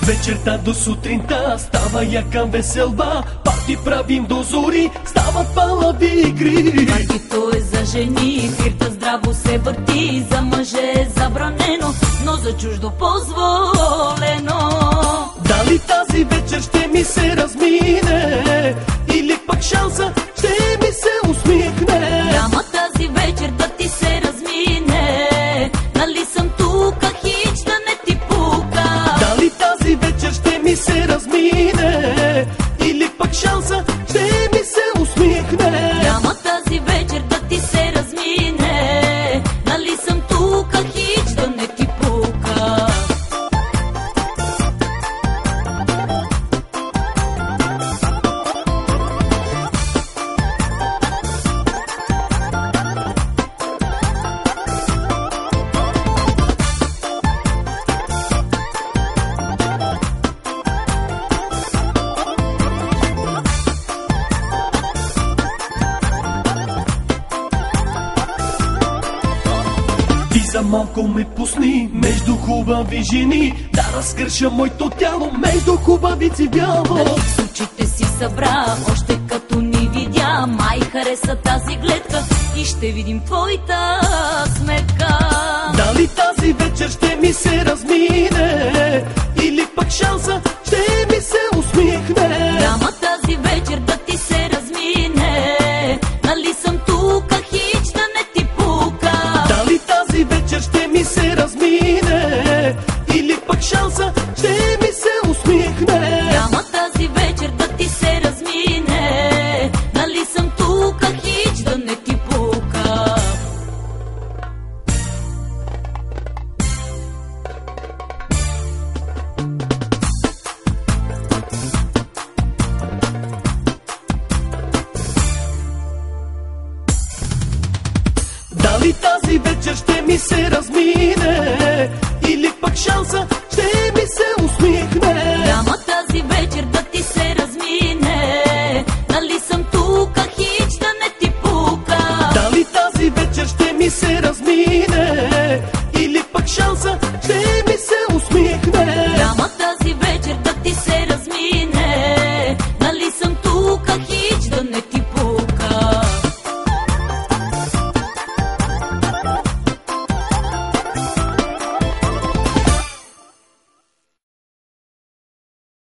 Вечерта до сутринта става яка веселба, парти правим до зори, стават палави игри. Партито е за жени, фирта здраво се върти, за мъже е забранено, но за чуждо позволено. Дали тази вечер ще ми се размине, или пък шанса ще ми се усмихне? Няма тази вечер да ти се размине, нали съм тука, хич да не ти пука. Дали тази вечер ще ми се размине, или пък шанса ще ми се усмихне? Няма тази вечер да ти се размине, нали съм тука, хич да не ти пука. За малко ме пусни между хубави жени, да разкърша моето тяло между хубавици бяло. Нали с очите си събра, още като ни видя, май хареса тази гледка и ще видим твоята сметка. Дали тази вечер ще ми се размине, или пък шанса ще ми се усмихне? Няма тази вечер да ти се размине, нали съм тука, хич да не ти пука. Дали тази вечер ще ми се размине, или пък шанса ще ми се усмихне? Няма тази вечер да ти се размине, нали съм тука, хич да не ти пука. Дали тази вечер ще ми се размине, или пък шанса ще ми се усмихне? Няма тази вечер да ти се размине, нали съм тука, хич да не ти пука. Дали тази вечер ще ми се размине?